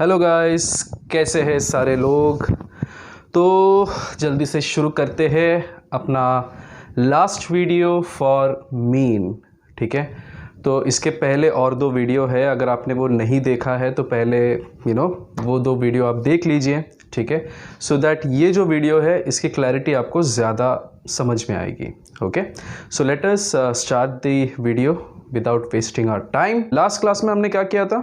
Hello guys, कैसे हैं सारे लोग। तो जल्दी से शुरू करते हैं अपना लास्ट वीडियो फॉर मीन। ठीक है, तो इसके पहले और दो वीडियो है, अगर आपने वो नहीं देखा है तो पहले वो दो वीडियो आप देख लीजिए। ठीक है, सो दैट ये जो वीडियो है इसकी क्लैरिटी आपको ज़्यादा समझ में आएगी। Okay, so let us start the video without wasting our time. Last class में हमने क्या किया था?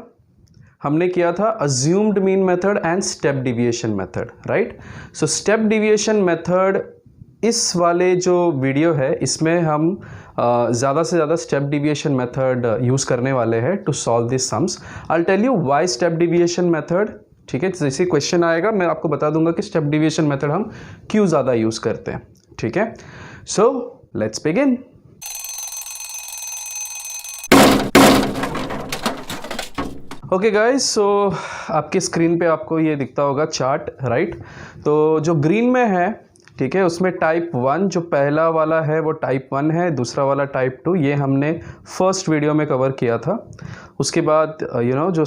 हमने किया था assumed mean method and step deviation method, right. So step deviation method इस वाले जो वीडियो है इसमें हम ज़्यादा से ज़्यादा स्टेप डिविएशन मेथड यूज़ करने वाले हैं to solve this sums. I tell you why step deviation method. ठीक है, जैसे क्वेश्चन आएगा मैं आपको बता दूंगा कि स्टेप डिविएशन मेथड हम क्यों ज़्यादा यूज़ करते हैं। ठीक है, so let's begin. Okay guys, so आपके स्क्रीन पे आपको ये दिखता होगा चार्ट, राइट। तो जो ग्रीन में है, ठीक है, उसमें टाइप 1 जो पहला वाला है वो टाइप 1 है, दूसरा वाला टाइप 2, ये हमने फर्स्ट वीडियो में कवर किया था। उसके बाद जो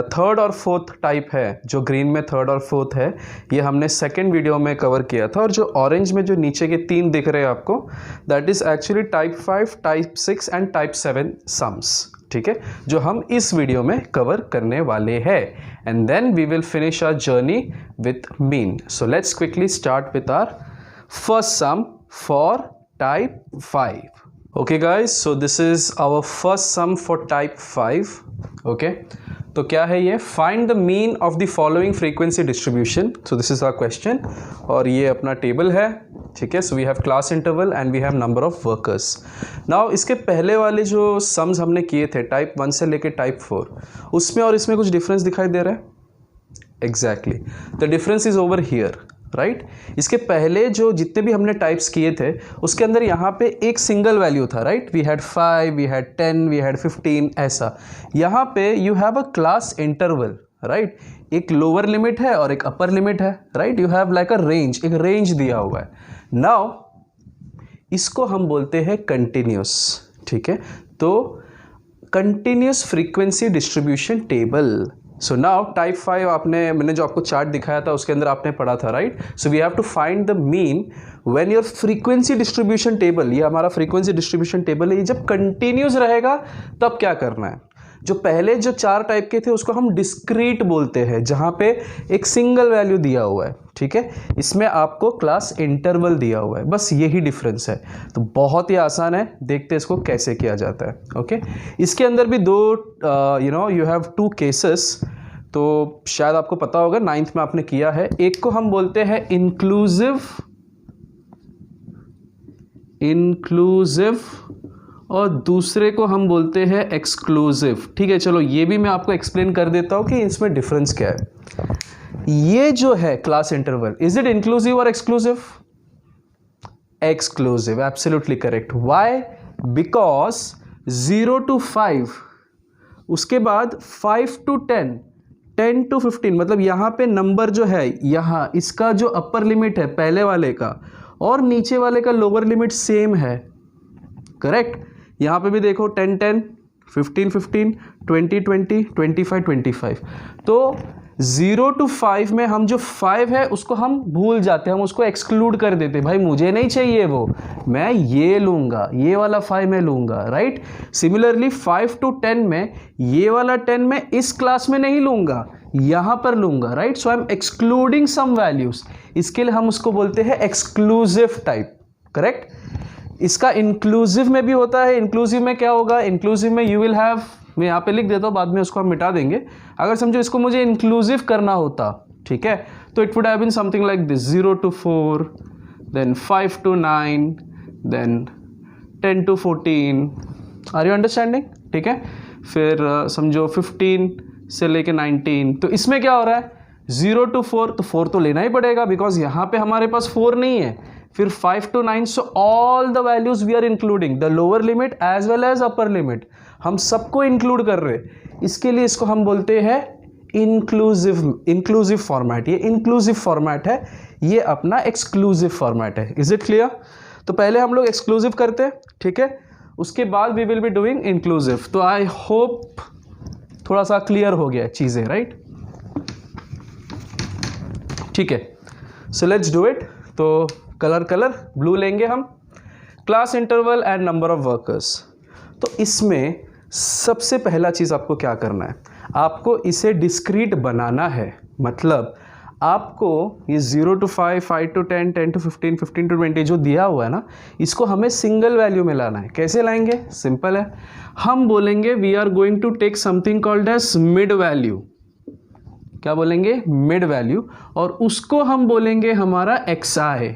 थर्ड और फोर्थ टाइप है, जो ग्रीन में थर्ड और फोर्थ है, ये हमने सेकेंड वीडियो में कवर किया था। और जो ऑरेंज में जो नीचे के तीन दिख रहे हैं आपको, that is actually type 5, type 6 and type 7 sums. ठीक है, जो हम इस वीडियो में कवर करने वाले हैं, and then we will finish our journey with mean. So let's quickly start with our first sum for type 5. Okay guys, so this is our first sum for type 5. Okay, तो क्या है ये? Find the mean of the following frequency distribution. So this is our question, और ये अपना table है। ठीक है, so we have class interval and we have number of workers. Now इसके पहले वाले जो सम्स हमने किए थे टाइप 1 से लेके टाइप 4, उसमें और इसमें कुछ डिफरेंस दिखाई दे रहा है? Exactly, the difference is over here, right. इसके पहले जो जितने भी हमने टाइप्स किए थे उसके अंदर यहाँ पे एक सिंगल वैल्यू था, right. We had 5, we had 10, we had 15, ऐसा। यहाँ पे you have a class interval, right. एक लोअर लिमिट है और एक अपर लिमिट है, right. You have like a range, एक रेंज दिया हुआ है। नाउ इसको हम बोलते हैं कंटिन्यूस। ठीक है, तो continuous frequency distribution table. So now type 5 मैंने जो आपको चार्ट दिखाया था उसके अंदर आपने पढ़ा था, right. So we have to find the mean when your frequency distribution table, ये हमारा फ्रीक्वेंसी डिस्ट्रीब्यूशन टेबल है, ये जब कंटिन्यूस रहेगा तब क्या करना है। जो पहले जो 4 टाइप के थे उसको हम डिस्क्रीट बोलते हैं, जहां पे एक सिंगल वैल्यू दिया हुआ है। ठीक है, इसमें आपको क्लास इंटरवल दिया हुआ है, बस यही डिफरेंस है। तो बहुत ही आसान है, देखते हैं इसको कैसे किया जाता है। ओके, इसके अंदर भी दो यू हैव 2 केसेस, तो शायद आपको पता होगा 9th में आपने किया है। एक को हम बोलते हैं इंक्लूसिव और दूसरे को हम बोलते हैं एक्सक्लूसिव। ठीक है, चलो ये भी मैं आपको एक्सप्लेन कर देता हूं कि इसमें डिफरेंस क्या है। ये जो है class interval, is it inclusive और exclusive? Exclusive, absolutely correct. Why? Because 0 to 5, उसके बाद 5 to 10, 10 to 15, मतलब यहां पे नंबर जो है, यहां इसका जो अपर लिमिट है पहले वाले का और नीचे वाले का लोअर लिमिट सेम है, करेक्ट। यहां पे भी देखो 10 10, 15 15, 20 20, 25 25। तो 0 to 5 में हम जो 5 है उसको हम भूल जाते हैं, हम उसको एक्सक्लूड कर देते हैं। भाई मुझे नहीं चाहिए वो, मैं ये लूंगा, ये वाला 5 मैं लूंगा, राइट। सिमिलरली 5 to 10 में ये वाला 10 मैं इस क्लास में नहीं लूंगा, यहां पर लूंगा, right. So I am excluding some values, इसके लिए हम उसको बोलते हैं एक्सक्लूसिव टाइप, करेक्ट। इसका इंक्लूसिव में भी होता है। इंक्लूसिव में क्या होगा? इंक्लूसिव में यू विल हैव, मैं यहाँ पे लिख देता हूँ, बाद में उसको हम मिटा देंगे। अगर समझो इसको मुझे इंक्लूसिव करना होता, ठीक है, तो it would have been something like this, 0 to 4, then 5 to 9, then 10 to 14। Are you understanding? ठीक है, फिर समझो 15 से लेके 19। तो इसमें क्या हो रहा है? 0 to 4, तो 4 तो लेना ही पड़ेगा बिकॉज यहाँ पे हमारे पास 4 नहीं है। फिर 5 to 9, so all the values we are including, the lower limit as well as upper limit, हम सबको इंक्लूड कर रहे हैं। इसके लिए इसको हम बोलते हैं इंक्लूसिव फॉर्मेट। ये इंक्लूसिव फॉर्मेट है, ये अपना एक्सक्लूसिव फॉर्मेट है। Is it clear? तो पहले हम लोग एक्सक्लूसिव करते हैं, ठीक है, उसके बाद we will be doing inclusive. तो आई होप थोड़ा सा क्लियर हो गया चीज़ें, राइट। ठीक है, सो लेट्स डू इट। तो कलर ब्लू लेंगे हम, class interval and number of workers. तो इसमें सबसे पहला चीज़ आपको क्या करना है, आपको इसे डिस्क्रीट बनाना है। मतलब आपको ये 0 to 5, 5 to 10, 10 to 15, 15 to 20 जो दिया हुआ है ना, इसको हमें सिंगल वैल्यू में लाना है। कैसे लाएंगे? सिंपल है, हम बोलेंगे we are going to take something called as mid value. क्या बोलेंगे? Mid value. और उसको हम बोलेंगे हमारा xi।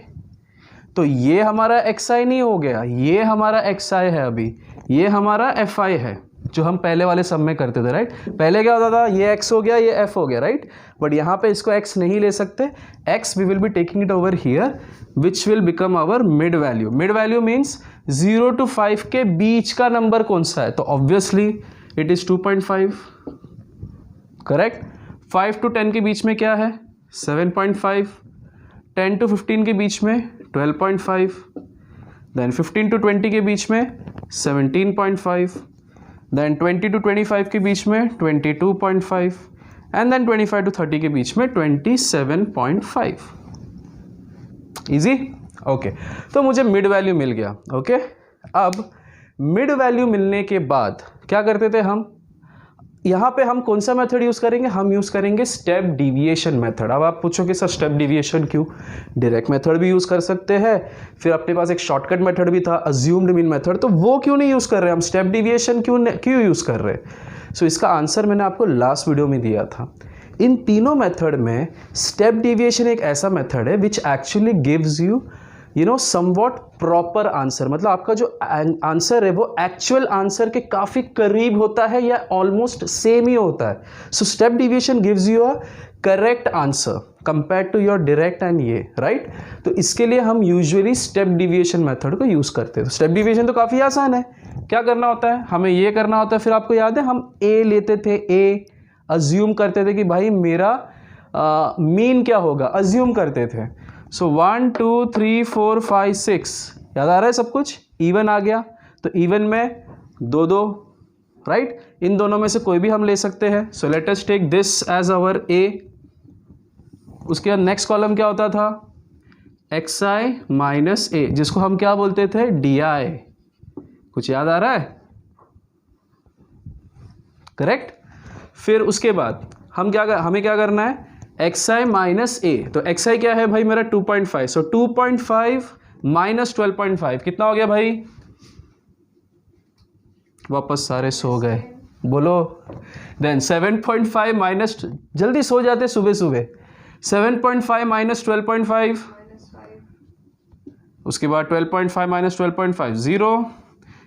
तो ये हमारा xi नहीं हो गया, ये हमारा xi है, अभी ये हमारा fi है जो हम पहले वाले सब में करते थे, राइट। पहले क्या होता था, ये x हो गया, ये f हो गया, राइट। बट यहाँ पे इसको x नहीं ले सकते, x we will be taking it over here which will become our mid value. Mid value means 0 to 5 के बीच का नंबर कौन सा है, तो obviously it is 2.5, correct. 5 to 10 के बीच में क्या है? 7.5। 10 to 15 के बीच में 12.5। देन 15 to 20 के बीच में 17.5। देन 20 to 25 के बीच में 22.5 एंड देन 25 to 30 के बीच में 27.5। इजी? ओके, तो मुझे मिड वैल्यू मिल गया। ओके, अब मिड वैल्यू मिलने के बाद क्या करते थे हम, यहाँ पे हम कौन सा मेथड यूज़ करेंगे? हम यूज़ करेंगे स्टेप डिविएशन मेथड। अब आप पूछोगे सर स्टेप डिविएशन क्यों? डायरेक्ट मेथड भी यूज़ कर सकते हैं, फिर अपने पास एक शॉर्टकट मेथड भी था अज्यूम्ड मीन मेथड, तो वो क्यों नहीं यूज़ कर रहे हम? स्टेप डिविएशन क्यों यूज़ कर रहे? सो इसका आंसर मैंने आपको लास्ट वीडियो में दिया था। इन तीनों मेथड में स्टेप डिविएशन एक ऐसा मेथड है which actually gives you know somewhat proper answer. मतलब आपका जो आंसर है वो एक्चुअल आंसर के काफ़ी करीब होता है या ऑलमोस्ट सेम ही होता है। So step deviation gives you a correct answer compare to your direct and ये, राइट। तो इसके लिए हम यूजुअली स्टेप डिविएशन मेथड को यूज़ करते हैं। तो स्टेप डिविएशन तो काफ़ी आसान है, क्या करना होता है, हमें ये करना होता है, फिर आपको याद है हम ए लेते थे, ए अज्यूम करते थे कि भाई मेरा मीन क्या होगा, अज्यूम करते थे। सो 1 2 3 4 5 6 याद आ रहा है सब कुछ, इवन आ गया, तो इवन में 2 2, राइट। इन दोनों में से कोई भी हम ले सकते हैं। So let us take this as our A. उसके बाद नेक्स्ट कॉलम क्या होता था, xi माइनस ए, जिसको हम क्या बोलते थे, di। कुछ याद आ रहा है? करेक्ट। फिर उसके बाद हमें क्या करना है, xi माइनस ए। तो xi क्या है भाई मेरा 2.5। सो 2.5 माइनस 12.5 कितना हो गया भाई? वापस सारे सो गए, बोलो। देन 7.5 माइनस, जल्दी सो जाते सुबह सुबह। 7.5 माइनस 12.5, उसके बाद 12.5 माइनस 12.5 0।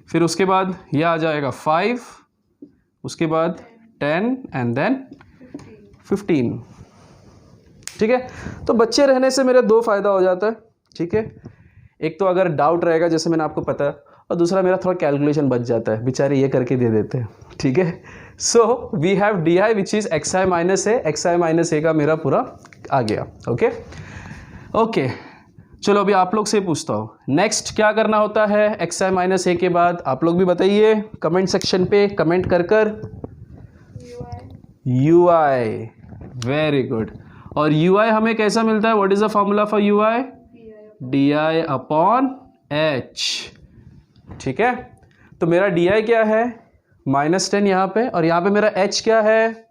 फिर उसके बाद यह आ जाएगा 5, उसके बाद 10 एंड देन 15। ठीक है, तो बच्चे रहने से मेरे 2 फायदा हो जाता है। ठीक है, एक तो अगर डाउट रहेगा जैसे मैंने आपको पता है, और दूसरा मेरा थोड़ा कैलकुलेशन बच जाता है, बेचारे ये करके दे देते हैं। ठीक है, so we have D I which is xi minus A. xi minus A का मेरा पूरा आ गया। ओके ओके, चलो अभी आप लोग से पूछता हूँ, नेक्स्ट क्या करना होता है xi माइनस ए के बाद? आप लोग भी बताइए कमेंट सेक्शन पे, कमेंट कर ui। Very good. और ui हमें कैसा मिलता है? What is the formula for ui? di upon h। ठीक है, तो मेरा di क्या है? -10 यहाँ पे, और यहाँ पे मेरा h क्या है?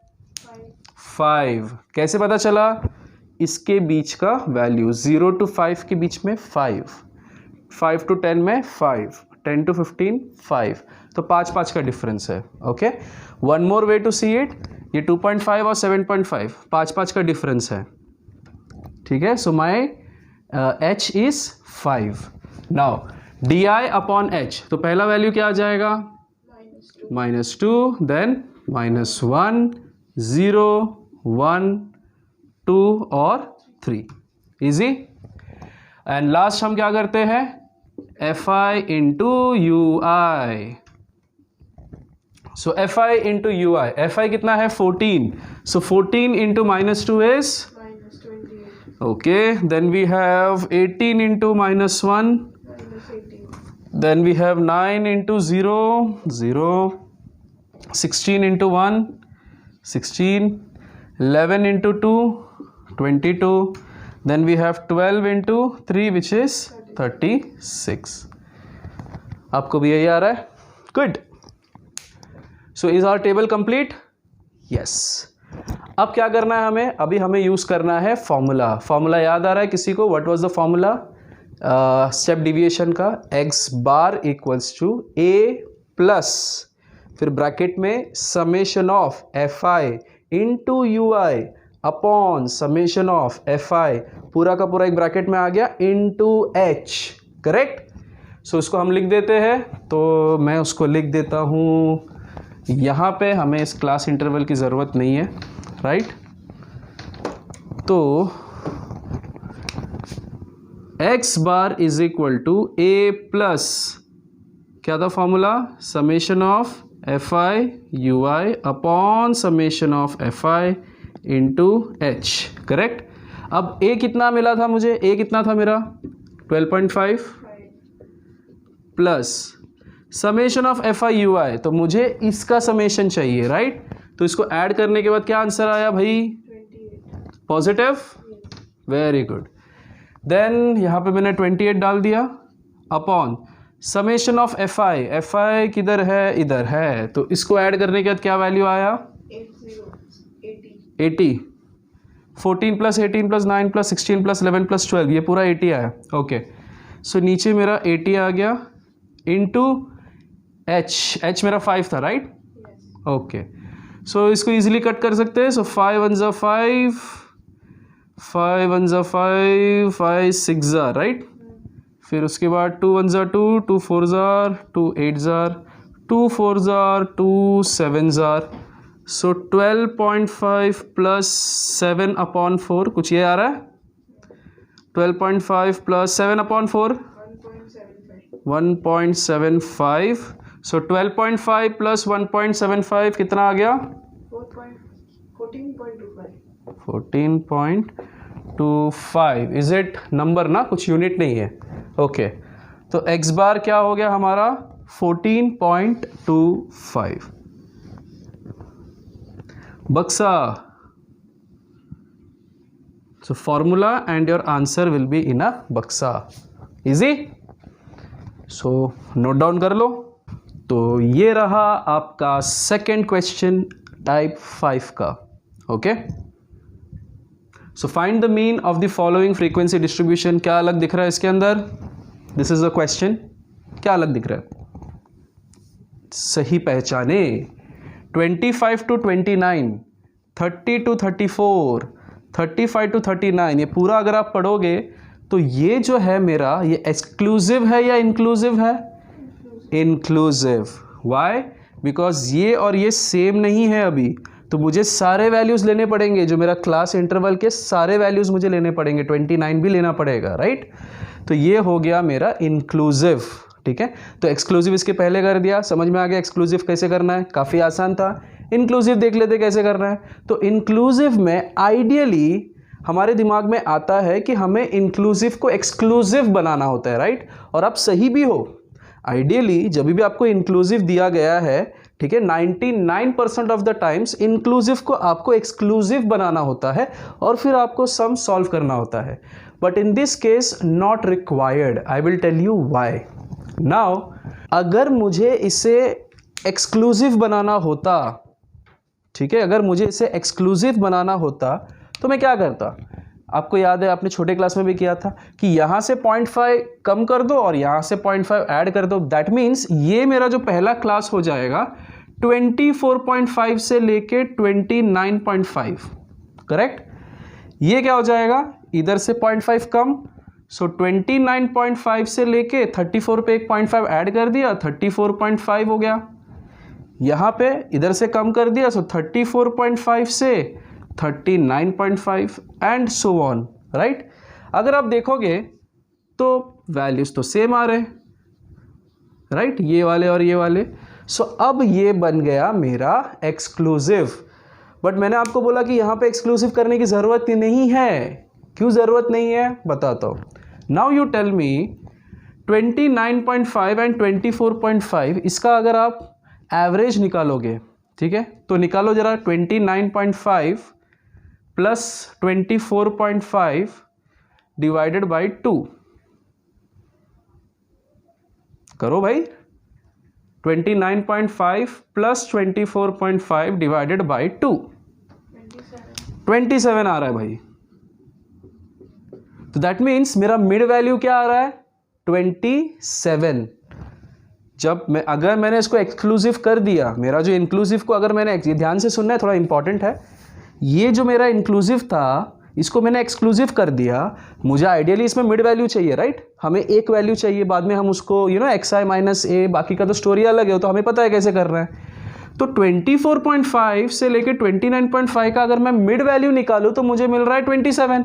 5। कैसे पता चला? इसके बीच का वैल्यू 0 to 5 के बीच में 5, 5 to 10 में 5, 10 to 15 5, तो 5 का डिफरेंस है। Okay, one more way to see it, ये 2.5 और 7.5 5 का डिफरेंस है। ठीक है, सो माई h is 5। Now D I upon h, तो पहला वैल्यू क्या आ जाएगा? -2, देन -1 0 1 2 और 3। इजी। एंड लास्ट हम क्या करते हैं? fi into you I. So fi into you i, fi कितना है? 14। So 14 into -2 is okay, then we have 18 into -1, then we have 9 into 0 0, 16 into 1 16, 11 into 2 22, Then we have 12 into 3 which is 36. आपको भी यही आ रहा है? Good. So is our table complete? Yes. अब क्या करना है हमें? अभी हमें यूज़ करना है फॉर्मूला. फॉर्मूला याद आ रहा है किसी को? What was the formula? Step deviation का x bar equals to a plus फिर ब्रैकेट में summation of fi into you I upon summation of fi पूरा का पूरा एक ब्रैकेट में आ गया इंटू h. करेक्ट. सो इसको हम लिख देते हैं. तो मैं उसको लिख देता हूँ यहाँ पे. हमें इस क्लास इंटरवल की ज़रूरत नहीं है, राइट. तो x bar is equal to a plus क्या था formula? Summation of fi ui upon summation of fi into h. Correct. अब a कितना मिला था मुझे? a कितना था मेरा? 12.5 plus summation of fi ui. तो मुझे इसका समेशन चाहिए, राइट. तो इसको ऐड करने के बाद क्या आंसर आया भाई? 28. पॉजिटिव. Very good. देन यहाँ पे मैंने 28 डाल दिया अपॉन समेशन ऑफ fi किधर है? इधर है. तो इसको ऐड करने के बाद क्या वैल्यू आया? 80. 14 plus 18 plus 9 plus 16 plus 11 plus 12 ये पूरा 80 आया. ओके. सो नीचे मेरा 80 आ गया इंटू h मेरा 5 था, राइट. ओके. सो इसको इजीली कट कर सकते हैं. सो 5 1 ज़ा 5 5 1 ज़ा 5 5 6 ज़ा, राइट. फिर उसके बाद 2 1 ज़ा 2 2 4 ज़ा 2 8 ज़ा 2 4 ज़ा 2 7 ज़ा. सो 12.5 प्लस 7 अपॉन 4 कुछ ये आ रहा है. 12.5 प्लस 7 अपॉन 4 1.75. सो 12.5 प्लस 1.75 कितना आ गया? 14.25. इज इट नंबर ना? कुछ यूनिट नहीं है. ओके. तो x बार क्या हो गया हमारा? 14.25. बक्सा. So formula and your answer will be in a बक्सा. Easy? So note down कर लो. तो ये रहा आपका सेकेंड क्वेश्चन टाइप 5 का. Okay. So find the mean of the following frequency distribution. क्या अलग दिख रहा है इसके अंदर? This is the question. क्या अलग दिख रहा है? सही पहचाने. 25 to 29, 30 to 34, 35 to 39 ये पूरा अगर आप पढ़ोगे तो ये जो है मेरा ये एक्सक्लूसिव है या इंक्लूसिव है? इंक्लूसिव. वाई? बिकॉज ये और ये सेम नहीं है अभी. तो मुझे सारे वैल्यूज़ लेने पड़ेंगे. जो मेरा क्लास इंटरवल के सारे वैल्यूज़ मुझे लेने पड़ेंगे. 29 भी लेना पड़ेगा, राइट. तो ये हो गया मेरा इंक्लूसिव. ठीक है. तो एक्सक्लूसिव इसके पहले कर दिया. समझ में आ गया एक्सक्लूसिव कैसे करना है? काफ़ी आसान था. इंक्लूसिव देख लेते कैसे करना है. तो इंक्लूसिव में आइडियली हमारे दिमाग में आता है कि हमें इंक्लूसिव को एक्सक्लूसिव बनाना होता है, राइट. और आप सही भी हो. आइडियली जब भी आपको इंक्लूसिव दिया गया है, ठीक है, 99% ऑफ द टाइम्स इंक्लूसिव को आपको एक्सक्लूसिव बनाना होता है और फिर आपको सम सॉल्व करना होता है. But in this case not required. I will tell you why. Now अगर मुझे इसे एक्सक्लूसिव बनाना होता, ठीक है, अगर मुझे इसे एक्सक्लूसिव बनाना होता तो मैं क्या करता? आपको याद है आपने छोटे क्लास में भी किया था कि यहाँ से 0.5 कम कर दो और यहाँ से 0.5 ऐड कर दो. दैट मीन्स ये मेरा जो पहला क्लास हो जाएगा 24.5 से लेके 29.5. करेक्ट. ये क्या हो जाएगा? इधर से 0.5 कम. सो 29.5 से लेके 34 पे एक 0.5 ऐड कर दिया, 34.5 हो गया. यहाँ पे इधर से कम कर दिया, सो 34.5 से 39.5 एंड सो ऑन, राइट. अगर आप देखोगे तो वैल्यूज तो सेम आ रहे, राइट, ये वाले और ये वाले. सो अब ये बन गया मेरा एक्सक्लूसिव. बट मैंने आपको बोला कि यहाँ पे एक्सक्लूसिव करने की ज़रूरत ही नहीं है. क्यों ज़रूरत नहीं है बताता हूँ. Now you tell me 29.5 and 24.5 इसका अगर आप एवरेज निकालोगे, ठीक है, तो निकालो ज़रा. 29.5 प्लस 24.5 डिवाइडेड बाई 2। करो भाई, 29.5 प्लस 24.5 डिवाइडेड बाई 2, 27 आ रहा है भाई। तो दैट मीन्स मेरा मिड वैल्यू क्या आ रहा है, 27। जब मैं अगर मैंने इसको एक्सक्लूसिव कर दिया, मेरा जो इंक्लूसिव को अगर मैंने, ध्यान से सुनना है, थोड़ा इंपॉर्टेंट है, ये जो मेरा इंक्लूसिव था इसको मैंने एक्सक्लूसिव कर दिया, मुझे आइडियली इसमें मिड वैल्यू चाहिए, राइट। हमें एक वैल्यू चाहिए, बाद में हम उसको xi माइनस ए, बाकी का तो स्टोरी अलग है, तो हमें पता है कैसे करना है। तो 24.5 से लेकर 29.5 का अगर मैं मिड वैल्यू निकालूं तो मुझे मिल रहा है 27।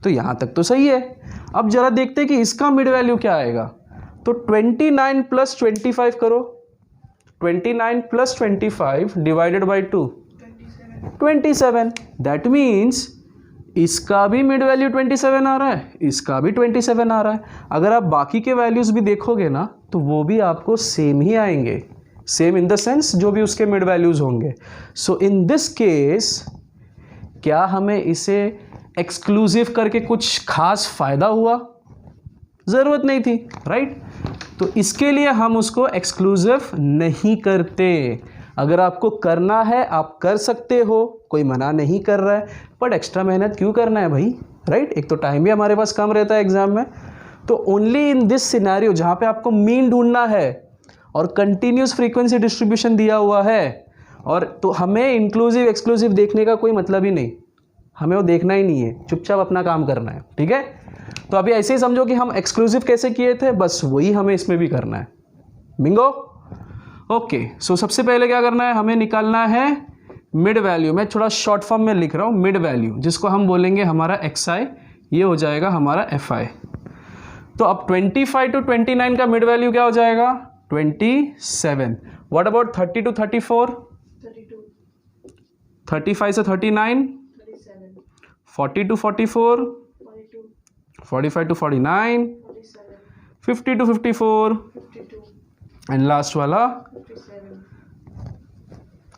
तो यहां तक तो सही है। अब जरा देखते हैं कि इसका मिड वैल्यू क्या आएगा। तो 29 प्लस 25 करो, 29 plus 25 divided by 2, 27। That means इसका भी मिड वैल्यू 27 आ रहा है, इसका भी 27 आ रहा है। अगर आप बाकी के वैल्यूज भी देखोगे ना तो वो भी आपको सेम ही आएंगे, सेम इन द सेंस जो भी उसके मिड वैल्यूज होंगे। सो इन दिस केस क्या हमें इसे एक्सक्लूसिव करके कुछ खास फायदा हुआ? जरूरत नहीं थी, राइट। तो इसके लिए हम उसको एक्सक्लूसिव नहीं करते। अगर आपको करना है आप कर सकते हो, कोई मना नहीं कर रहा है, बट एक्स्ट्रा मेहनत क्यों करना है भाई, राइट। एक तो टाइम भी हमारे पास कम रहता है एग्जाम में। तो ओनली इन दिस सिनेरियो जहाँ पे आपको मीन ढूंढना है और कंटिन्यूस फ्रीक्वेंसी डिस्ट्रीब्यूशन दिया हुआ है, और तो हमें इंक्लूसिव एक्सक्लूसिव देखने का कोई मतलब ही नहीं, हमें वो देखना ही नहीं है, चुपचाप अपना काम करना है, ठीक है। तो अभी ऐसे ही समझो कि हम एक्सक्लूसिव कैसे किए थे, बस वही हमें इसमें भी करना है। बिंगो। ओके, सो सबसे पहले क्या करना है, हमें निकालना है मिड वैल्यू। मैं थोड़ा शॉर्ट फॉर्म में लिख रहा हूँ, मिड वैल्यू, जिसको हम बोलेंगे हमारा xi, ये हो जाएगा हमारा fi। तो अब 25 टू 29 का मिड वैल्यू क्या हो जाएगा, 27। व्हाट अबाउट 30 टू 34, 35 से 39, 40 to 44, 45 to 49, 50 to 54, and last वाला 57।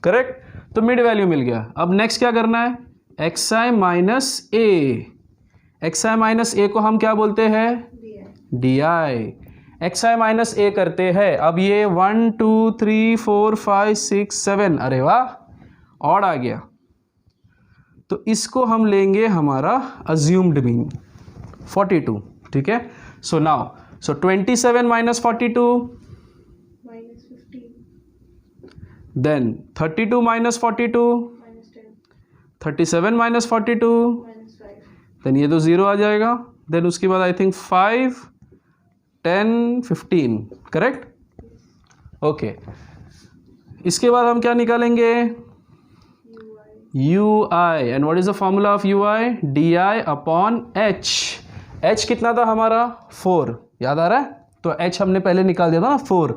करेक्ट। तो मिड वैल्यू मिल गया। अब नेक्स्ट क्या करना है, xi minus A. xi minus ए को हम क्या बोलते हैं, di। xi माइनस ए करते हैं। अब ये 1 2 3 4 5 6 7, अरे वाह, ऑड आ गया। तो इसको हम लेंगे हमारा अज्यूम्ड मीन 42, ठीक है। So now 27 minus 42, then 32 minus 42, 37 minus 42, then ये तो 0 आ जाएगा। देन उसके बाद आई थिंक 5 10 15, करेक्ट। ओके, इसके बाद हम क्या निकालेंगे, ui, and what is the formula of ui, di upon h। h कितना था हमारा, 4, याद आ रहा है। तो h हमने पहले निकाल दिया था ना, 4।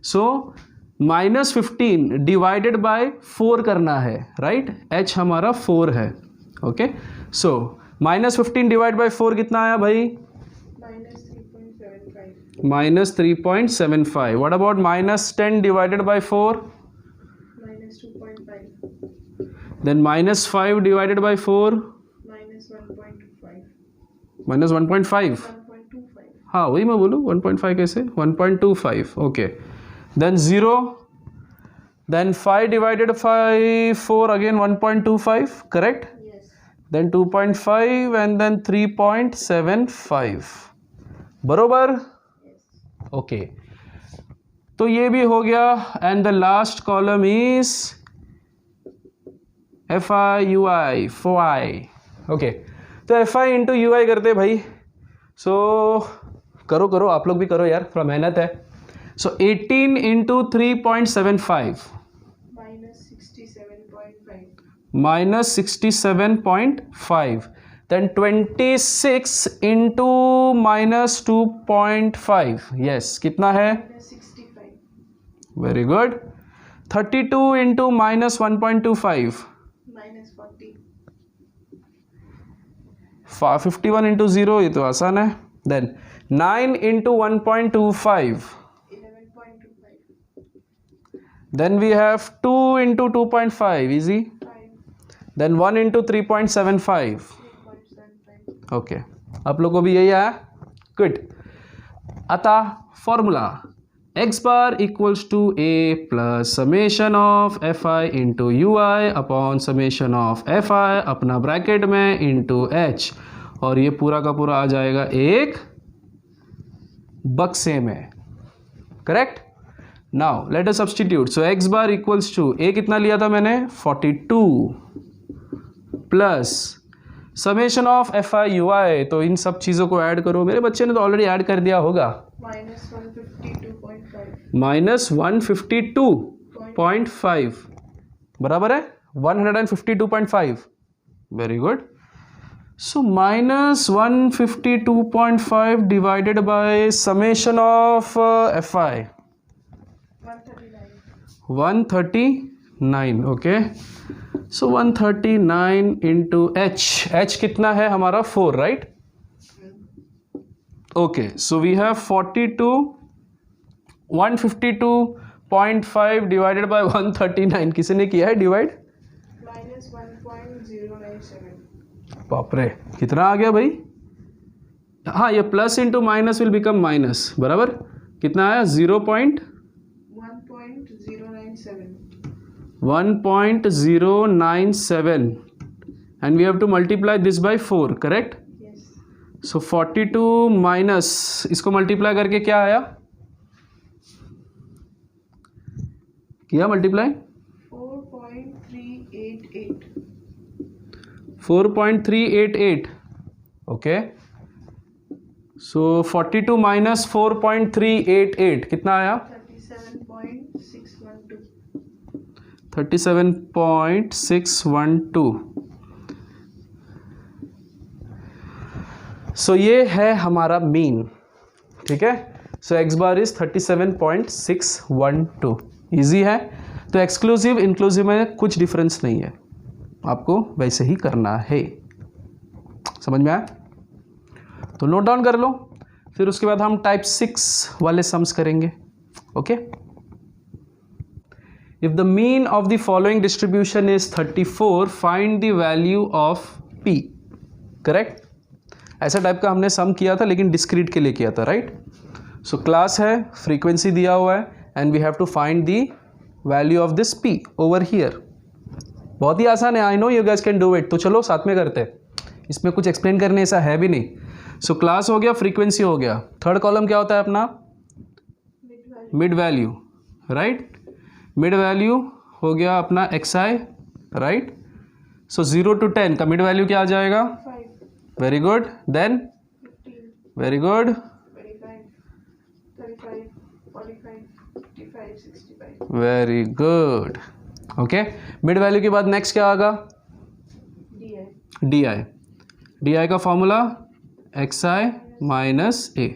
सो -15 डिवाइडेड बाय 4 करना है, राइट। h हमारा 4 है, ओके। सो -15 डिवाइड बाय 4 कितना आया भाई, -3.75। What about -10 divided by 4, then -5 divided by 4, -1.5। हाँ वही मैं बोलूँ, 1.5 कैसे, 1.25, okay. Then 0, then 5 divided by 4, again 1.25, correct. Then 2.5 and then 3.75, बरोबर, ओके। तो ये भी हो गया। And the last column is fi ui, okay. तो fi इंटू ui करते भाई। सो करो आप लोग भी करो यार, थोड़ा मेहनत है। सो 18 इंटू 3.75, -67.5, देन 26 इंटू -2.5, यस कितना है, 65, वेरी गुड। 32 इंटू -1.25, -40, 51 इंटू 0, ये तो आसान है। Then 9 into 1.25, 11.25, then we have 2 into 2.5, easy. Then 1 into 3.75, okay, आप लोगों को भी यही आया? गुड। अतः formula x bar equals to a plus summation of F I into you I upon summation of F i अपना ब्रैकेट में into h, और ये पूरा का पूरा आ जाएगा एक बक्से में। Correct. Now let us substitute. So x bar equals to a कितना लिया था मैंने 42 plus summation of F I U I, तो इन सब चीज़ों को ऐड करो। मेरे बच्चे ने तो ऑलरेडी ऐड कर दिया होगा। माइनस 152.5 बराबर है 152.5। Very good. So minus 152.5 divided by summation of F i 139। Okay, so 139 into h कितना है हमारा 4, राइट? Okay, so we have 152.5 divided by 139। किसी ने किया है डिवाइड? -1.097। बाप रे, कितना आ गया भाई? हाँ, ये plus into minus will become minus, बराबर। कितना आया? 1.097 and we have to multiply this by 4, correct? Yes. So 42 minus इसको multiply करके क्या आया? किया multiply? 4.388. Okay. So 42 minus 4.388 कितना आया? 37.612। सो ये है हमारा मीन, ठीक है। सो x बार इज 37.612। ईजी है। तो एक्सक्लूसिव इंक्लूसिव में कुछ डिफरेंस नहीं है, आपको वैसे ही करना है। समझ में आया? तो नोट डाउन कर लो, फिर उसके बाद हम टाइप 6 वाले सम्स करेंगे। Okay. If the mean of the following distribution is 34, find the value of p. Correct? ऐसा टाइप का हमने सम किया था, लेकिन डिस्क्रीट के लिए किया था, राइट? सो क्लास है, फ्रीक्वेंसी दिया हुआ है, and we have to find the value of this p over here. बहुत ही आसान है, I know you guys can do it. तो चलो साथ में करते हैं, इसमें कुछ एक्सप्लेन करने ऐसा है भी नहीं। सो क्लास हो गया, फ्रीक्वेंसी हो गया, थर्ड कॉलम क्या होता है अपना? Mid value, right? Mid value हो गया अपना xi, राइट? सो 0 to 10 का मिड वैल्यू क्या आ जाएगा? 5। Very good. Then 15। Very good. 25, 35, 45, 55, 65। Very good. Okay, mid value के बाद नेक्स्ट क्या आएगा? डी का फॉर्मूला xi माइनस a।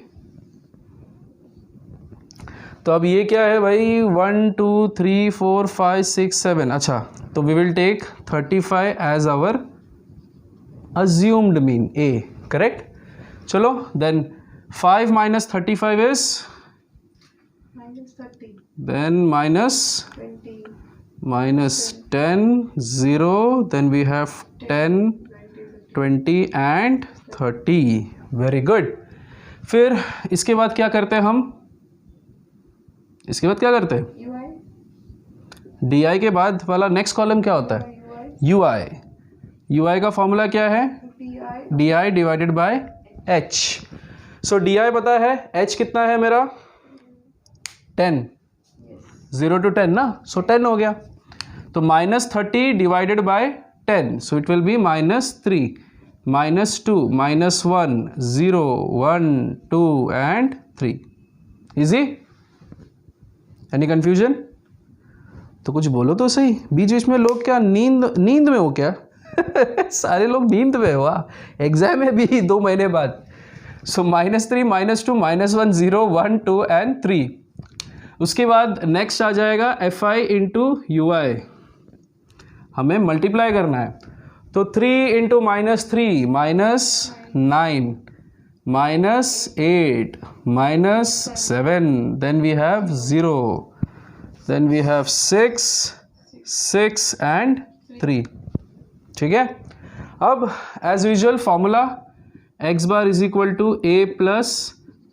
तो अब ये क्या है भाई? 1 2 3 4 5 6 7। अच्छा, तो we will take 35 as our assumed mean a, correct? चलो then 5 minus 35 is -30, then -20, -10, 0, then we have 10, 20 and 30। Very good. फिर इसके बाद क्या करते हैं हम? इसके बाद क्या करते हैं? डी के बाद वाला नेक्स्ट कॉलम क्या होता है? यू आई का फॉर्मूला क्या है? D I divided by H. So D I पता है, एच कितना है मेरा? 10। 0 to 10 ना, सो 10 हो गया। तो -30 divided by 10, so it will be -3, -2, -1, 0, 1, 2 and 3। Easy? Any confusion? तो कुछ बोलो तो सही। बीच बीच में लोग क्या नींद में हो क्या? सारे लोग नींद में हो। एग्जाम है भी 2 महीने बाद। सो -3, -2, -1, 0, 1, 2 एंड 3। उसके बाद नेक्स्ट आ जाएगा एफ आई इंटू यू आई, हमें मल्टीप्लाई करना है। तो 3 into -3 -9, -8, -7, then we have 0, then we have 6 and 3। ठीक है। अब as usual formula x bar is equal to A plus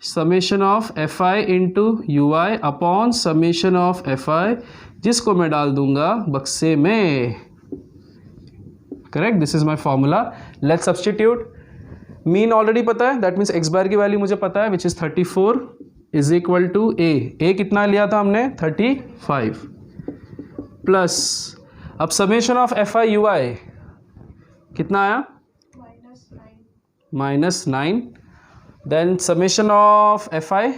summation of F I into you I upon summation of F i, जिसको मैं डाल दूंगा बक्से में। Correct, this is my formula. Let's substitute. Mean already पता है, that means x बार की value मुझे पता है which is 34 is equal to A कितना लिया था हमने 35 प्लस, अब summation of F I U I कितना आया -9, then summation of F I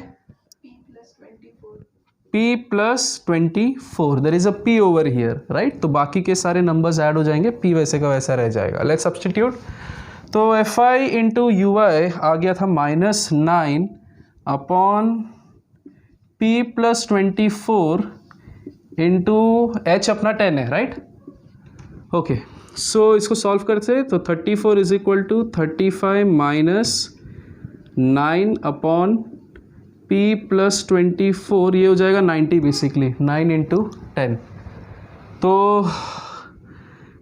p plus 24, there is a p over here, right. तो बाकी के सारे नंबर्स ऐड हो जाएंगे, p वैसे का वैसा रह जाएगा। Let's substitute. तो एफ आई इंटू यू आई आ गया था -9 upon p plus 24 into h अपना 10 है, राइट। ओके, सो इसको सॉल्व करते तो 34 is equal to 35 minus 9 upon p plus 24, ये हो जाएगा 90 बेसिकली, 9 इंटू 10। तो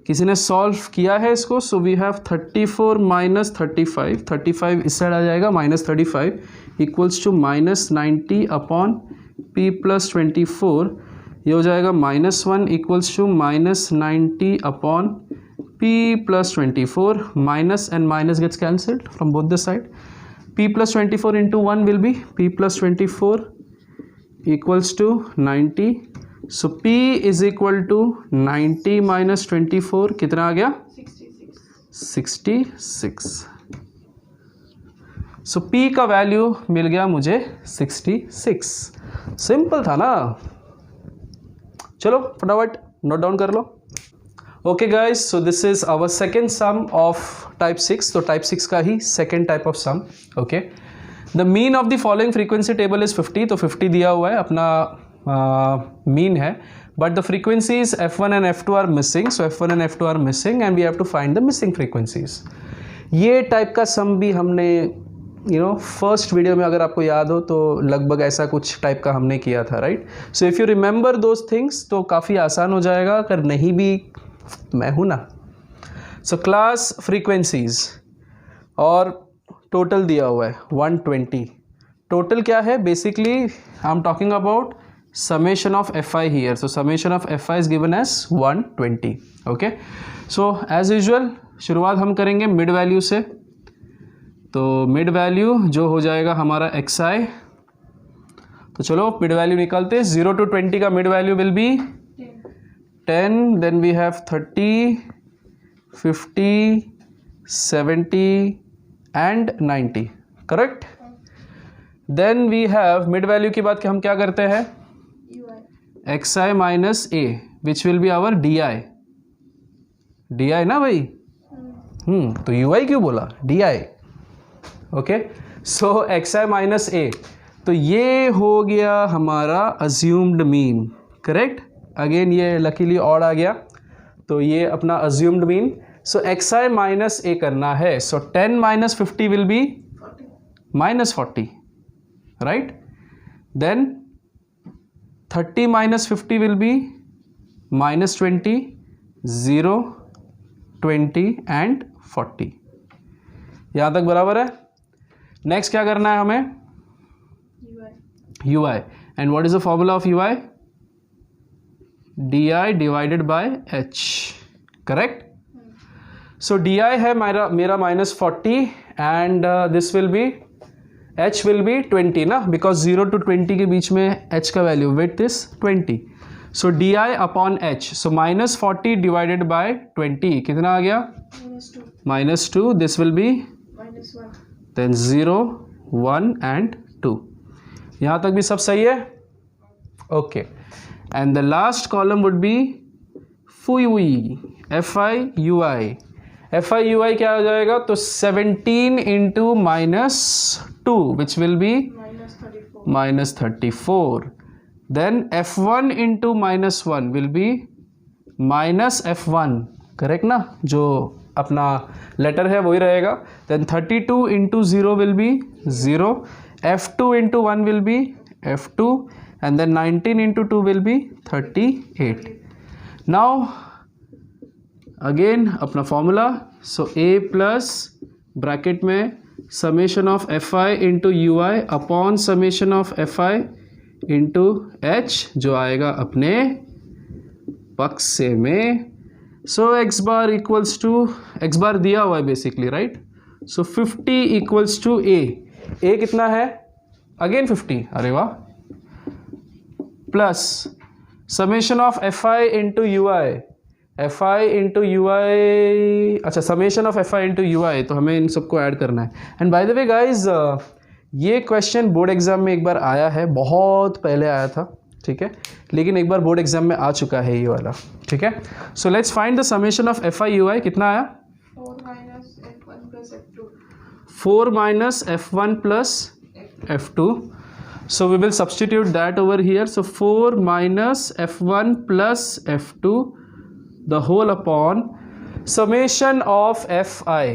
किसी ने सॉल्व किया है इसको, सो वी हैव 34 माइनस 35 इस साइड आ जाएगा, -35 equals to -90 upon p plus 24, ये हो जाएगा -1 equals to -90 upon p plus 24, minus and minus gets cancelled from both the side. p plus 24 into 1 will be p plus 24 equals to 90. So p is equal to 90 minus 24 कितना आ गया 66। So p का value मिल गया मुझे 66। Simple था ना, चलो फटाफट note down कर लो। Okay guys, so this is our second sum of type 6। तो टाइप 6 का ही second type of sum. Okay, the mean of the following frequency table is 50, तो 50 दिया हुआ है अपना मीन है, but the frequencies f1 and f2 are missing, so f1 and f2 are missing and we have to find the missing frequencies. ये type का sum भी हमने फर्स्ट वीडियो में अगर आपको याद हो तो लगभग ऐसा कुछ टाइप का हमने किया था, right. So if you remember those things तो काफ़ी आसान हो जाएगा, अगर नहीं भी मैं हूँ ना। सो क्लास फ्रीक्वेंसीज और टोटल दिया हुआ है 120। टोटल क्या है, basically I am talking about summation of F i here, so summation of F i is given as 120। Okay, so as usual शुरुआत हम करेंगे मिड वैल्यू से। तो मिड वैल्यू जो हो जाएगा हमारा एक्स आई, तो चलो मिड वैल्यू निकालते हैं। 0 to 20 का mid value will be 10, then we have 30, 50, 70 and 90, correct? Then we have mid value के बाद हम क्या करते हैं, xi minus a which will be our di ना भाई, तो ui क्यों बोला, di। Okay, so xi minus a, तो ये हो गया हमारा assumed mean, करेक्ट। अगेन ये लकीली ऑड आ गया, तो ये अपना assumed mean. So x i minus a करना है, so 10 minus 50 will be -40, right. Then 30 minus 50 will be -20, 0, 20 and 40। यहाँ तक बराबर है। नेक्स्ट क्या करना है हमें, you I, and what is the formula of you I, di divided by h, correct। so di है मेरा -40 and this will be, h will be 20 ना, because 0 to 20 के बीच में h का value width is 20, so di upon h, so -40 divided by 20 कितना आ गया -2, this will be -1, then 0, 1 and 2। यहाँ तक भी सब सही है, okay. And the last column would be FUI, FIUI। FIUI क्या हो जाएगा, तो 17 into -2 which will be -34। Then F1 into -1 will be -F1, correct ना, जो अपना लेटर है वही रहेगा। Then 32 into 0 will be 0, F2 into 1 will be F2, and then 19 into 2 will be 38। now again अपना फॉर्मूला, so a प्लस ब्रैकेट में summation of F I into you I upon summation of F I into H, जो आएगा अपने पक्ष से में. So X bar equals to, X bar दिया हुआ है basically, right. So 50 equals to A. A कितना है? अगेन 50. अरे वाह. Plus summation of F I into you I, F I into you I, अच्छा summation of F I into you I, तो हमें इन सबको ऐड करना है. And by the way guys, ये क्वेश्चन बोर्ड एग्जाम में एक बार आया है, बहुत पहले आया था, ठीक है, लेकिन एक बार बोर्ड एग्जाम में आ चुका है ये वाला, ठीक है. So let's find the summation of F I U I. कितना आया? 4 minus f1 plus f2. So we will substitute that over here. So 4 minus f1 plus f2 the whole upon summation of fi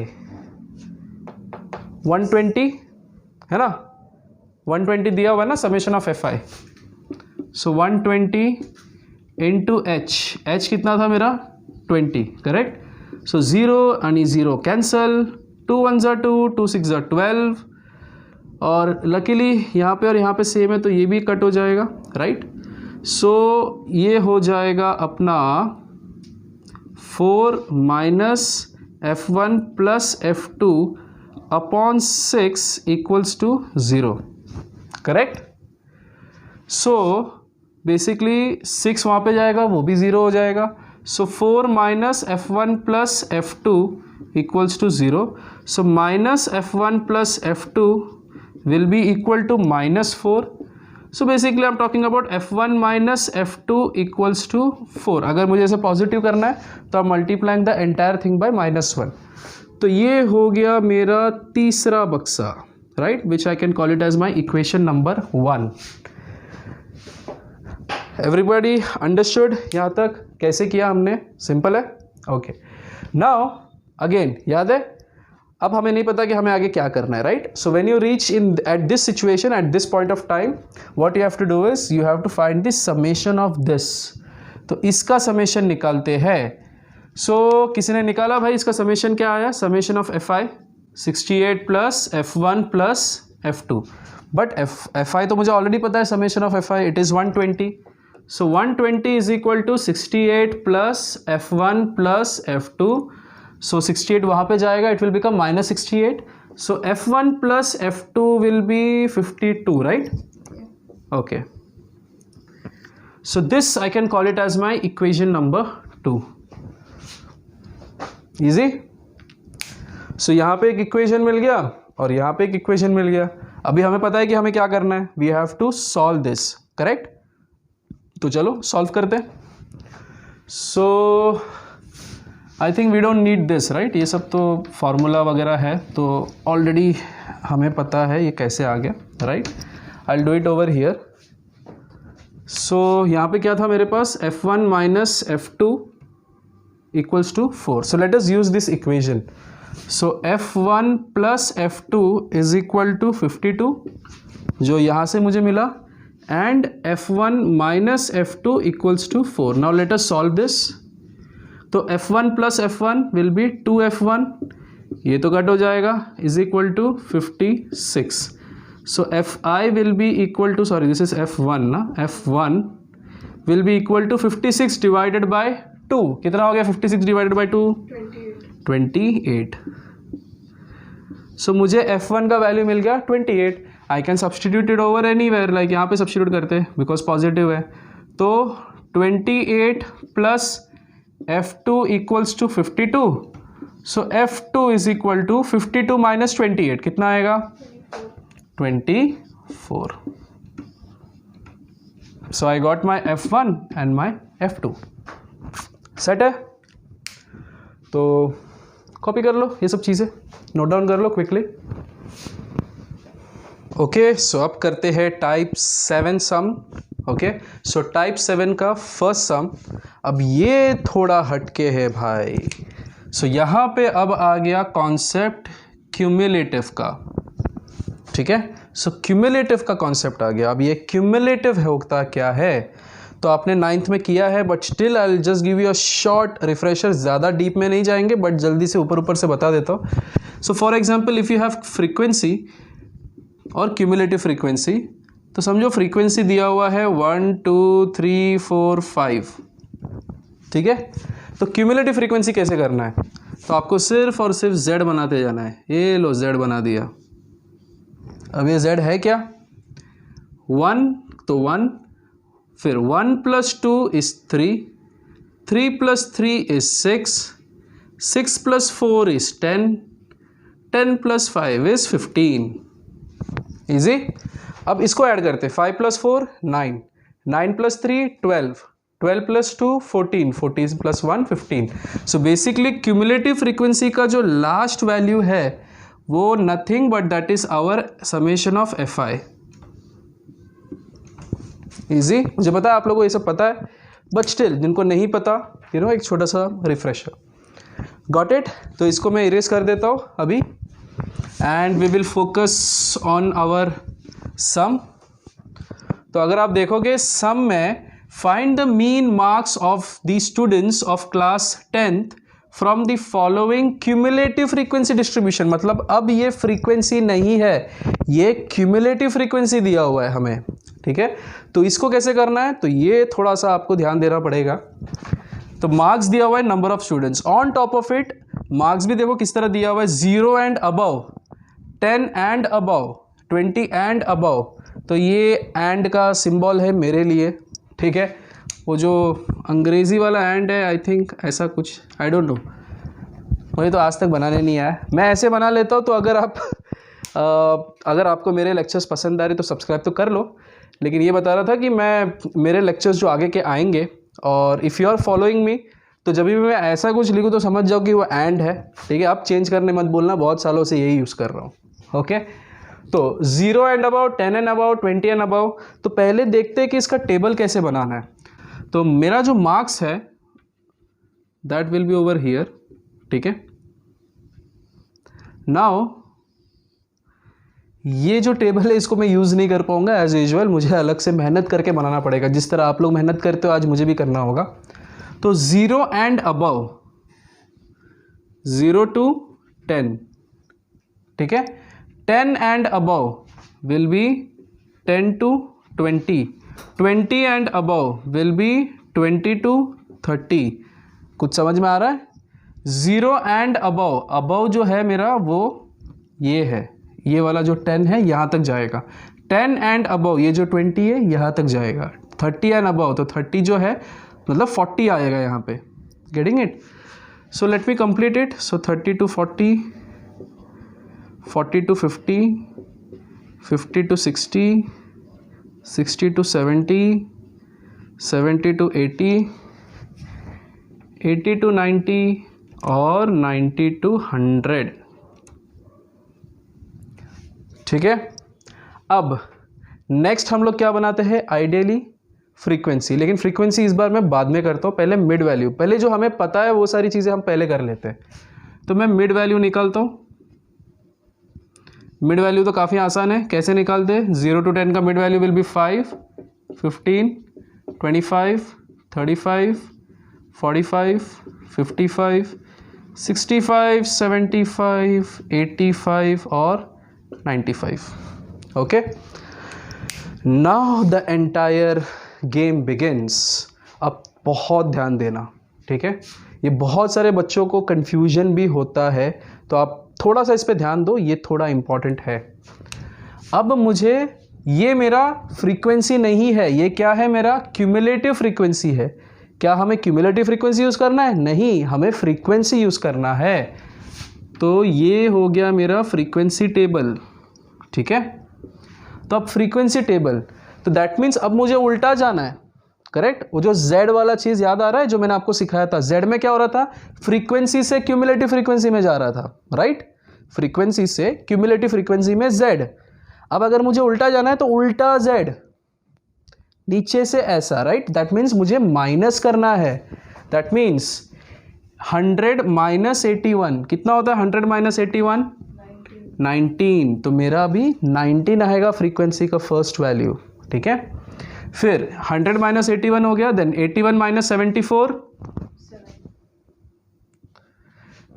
120 है ना, 120 दिया हुआ ना summation of fi. So 120 into h, h कितना था मेरा? 20, correct. So 0 and 0 cancel, 2 1 are 2, 2 6 are 12, और luckily यहाँ पे और यहाँ पे सेम है तो ये भी कट हो जाएगा, राइट. सो ये हो जाएगा अपना 4 minus f1 plus f2 upon 6 equals to 0, correct. So basically 6 वहाँ पे जाएगा, वो भी 0 हो जाएगा. So 4 minus f1 plus f2 equals to 0. So minus f1 plus f2 will be equal to minus 4. So basically I'm talking about f1 minus f2 equals to 4. अगर मुझे इसे पॉजिटिव करना है तो I'm multiplying the entire thing by minus 1. तो ये हो गया मेरा तीसरा बक्सा, right, which I can call it as my equation number 1. Everybody understood यहाँ तक कैसे किया हमने? सिंपल है. ओके. नाउ अगेन याद है, अब हमें नहीं पता कि हमें आगे क्या करना है, right. So when you reach in at this situation at this point of time, what you have to do is you have to find this summation of this. तो इसका समेशन निकालते हैं. सो किसी ने निकाला भाई, इसका समेशन क्या आया? Summation of F i 68 plus f1 plus f2. But f i तो मुझे ऑलरेडी पता है, summation of F i it is 120. So 120 is equal to 68 plus f1 plus f2. So 68 वहाँ पे जाएगा, it will become minus 68. So f1 plus f2 will be 52, right? Okay. So this I can call it as my equation number 2. Easy? So यहाँ पे एक equation मिल गया और यहाँ पे एक equation मिल गया. अभी हमें पता है कि हमें क्या करना है. We have to solve this, correct? तो चलो solve करते हैं. So I think we don't need this, right. ये सब तो फार्मूला वगैरह है तो ऑलरेडी हमें पता है ये कैसे आ गया, right. I will do it over here. So यहाँ पे क्या था मेरे पास? f1 minus f2 equals to 4. So let us use this equation. So f1 plus f2 is equal to 52, जो यहाँ से मुझे मिला, and f1 minus f2 equals to 4. Now let us solve this. तो f1 plus f1 will B 2f1, ये तो cut हो जाएगा, is equal to 56. So fi will be equal to, sorry this is f1 ना, f1 will be equal to 56 divided by 2. कितना हो गया 56 divided by 2? 28. सो मुझे f1 का वैल्यू मिल गया 28. I can substitute it over anywhere, like यहाँ पे substitute करते हैं बिकॉज पॉजिटिव है. तो 28 plus f2 equals to 52. So f2 is equal to 52 minus 28. कितना आएगा? 24. So I got my f1 and my f2. Set है? तो कॉपी कर लो ये सब चीज़ें, नोट डाउन कर लो क्विकली. ओके, सो अब करते हैं टाइप 7 सम. ओके, सो टाइप 7 का फर्स्ट सम. अब ये थोड़ा हटके है भाई. सो यहाँ पे अब आ गया कॉन्सेप्ट क्यूमुलेटिव का, ठीक है. सो क्यूमुलेटिव का कॉन्सेप्ट आ गया. अब ये क्यूमुलेटिव होता क्या है? तो आपने 9th में किया है, but still I will just give you a short refresher, ज़्यादा डीप में नहीं जाएंगे बट जल्दी से ऊपर से बता देता हूँ. So for example if you have frequency और क्यूमुलेटिव फ्रीक्वेंसी, तो समझो फ्रीक्वेंसी दिया हुआ है 1 2 3 4 5, ठीक है. तो क्यूमुलेटिव फ्रीक्वेंसी कैसे करना है, तो आपको सिर्फ और सिर्फ z बनाते जाना है. ये लो z बना दिया. अब ये z है क्या, 1, तो 1, फिर 1 + 2 is 3, 3 + 3 is 6, 6 + 4 is 10, 10 + 5 is 15. Easy. अब इसको ऐड करते, 5 + 4 9, 9 + 3 12, 12 + 2 14, 14 + 1 15. सो बेसिकली क्यूमुलेटिव फ्रीक्वेंसी का जो लास्ट वैल्यू है वो nothing but that is our summation of fi. Easy. मुझे पता है आप लोगों को ये सब पता है, बट स्टिल जिनको नहीं पता एक छोटा सा रिफ्रेशर. Got it. तो इसको मैं इरेज कर देता हूँ अभी, and we will focus on our sum. तो अगर आप देखोगे सम में find the mean marks of the students of class 10th from the following cumulative frequency distribution. मतलब अब ये फ्रीक्वेंसी नहीं है, ये क्यूमुलेटिव फ्रीक्वेंसी दिया हुआ है हमें, ठीक है. तो इसको कैसे करना है, तो ये थोड़ा सा आपको ध्यान देना पड़ेगा. तो मार्क्स दिया हुआ है number of students, on top of it marks भी देखो किस तरह दिया हुआ है, 0 and above, 10 and above, 20 and above. तो ये एंड का सिंबल है मेरे लिए, ठीक है. वो जो अंग्रेज़ी वाला एंड है आई थिंक ऐसा कुछ, आई डोंट नो, मुझे तो आज तक बनाने नहीं आया. मैं ऐसे बना लेता हूँ. तो अगर आपको मेरे लेक्चर्स पसंद आ रहे तो सब्सक्राइब तो कर लो. लेकिन ये बता रहा था कि मेरे लेक्चर्स जो आगे के आएंगे, और if you are following me, तो जब भी मैं ऐसा कुछ लिखूँ तो समझ जाओ कि वो एंड है, ठीक है. आप चेंज करने मत बोलना, बहुत सालों से यही यूज़ कर रहा हूँ. ओके. तो 0 and above, 10 and above, 20 and above. तो पहले देखते हैं कि इसका टेबल कैसे बनाना है. तो मेरा जो मार्क्स है that will be over here, ठीक है. नाउ ये जो टेबल है इसको मैं यूज़ नहीं कर पाऊंगा एज यूजुअल, मुझे अलग से मेहनत करके बनाना पड़ेगा. जिस तरह आप लोग मेहनत करते हो आज मुझे भी करना होगा. तो 0 एंड अबव, 0 to 10, ठीक है. 10 and above will be 10 to 20, 20 and above will be 20 to 30. कुछ समझ में आ रहा है. 0 एंड अबव, अबव जो है मेरा वो ये है, ये वाला जो 10 है यहाँ तक जाएगा. 10 एंड अबव ये जो 20 है यहाँ तक जाएगा. 30 एंड अबव, तो 30 जो है मतलब 40 आएगा यहाँ पे. Getting it. So let me complete it. So 30 to 40, 40 to 50, 50 to 60, 60 to 70, 70 to 80, 80 to 90 और 90 to 100, ठीक है. अब नेक्स्ट हम लोग क्या बनाते हैं, आइडियली फ्रीक्वेंसी. लेकिन फ्रीक्वेंसी इस बार मैं बाद में करता हूँ, पहले मिड वैल्यू. पहले जो हमें पता है वो सारी चीज़ें हम पहले कर लेते हैं. तो मैं मिड वैल्यू निकालता हूँ. मिड वैल्यू तो काफ़ी आसान है, कैसे निकालते हैं. 0 to 10 का मिड वैल्यू विल बी 5, 15, 25, 35, 45, 55, 65, 75, 85 और 95. Okay. Now the entire game begins. अब बहुत ध्यान देना, ठीक है. ये बहुत सारे बच्चों को कन्फ्यूजन भी होता है, तो आप थोड़ा सा इस पे ध्यान दो, ये थोड़ा इम्पॉर्टेंट है. अब मुझे ये मेरा फ्रीक्वेंसी नहीं है, ये क्या है, मेरा क्यूमुलेटिव फ्रीक्वेंसी है. क्या हमें क्यूमुलेटिव फ्रीक्वेंसी यूज़ करना है, नहीं, हमें फ्रीक्वेंसी यूज़ करना है. तो ये हो गया मेरा फ्रीक्वेंसी टेबल, ठीक है. तो अब फ्रीक्वेंसी टेबल, तो दैट मीन्स अब मुझे उल्टा जाना है, करेक्ट. वो जो z वाला चीज़ याद आ रहा है जो मैंने आपको सिखाया था, z में क्या हो रहा था, फ्रीक्वेंसी से क्यूमुलेटिव फ्रीक्वेंसी में जा रहा था, राइट. फ्रीक्वेंसी से क्यूमुलेटिव फ्रीक्वेंसी में z. अब अगर मुझे उल्टा जाना है तो उल्टा z, नीचे से ऐसा, राइट. दैट मीन्स मुझे माइनस करना है. दैट मीन्स 100 माइनस 81 कितना होता है, 100 माइनस 81 19. तो मेरा अभी 19 आएगा फ्रीक्वेंसी का फर्स्ट वैल्यू, ठीक है. फिर 100 माइनस 81 हो गया, then 81 minus 74,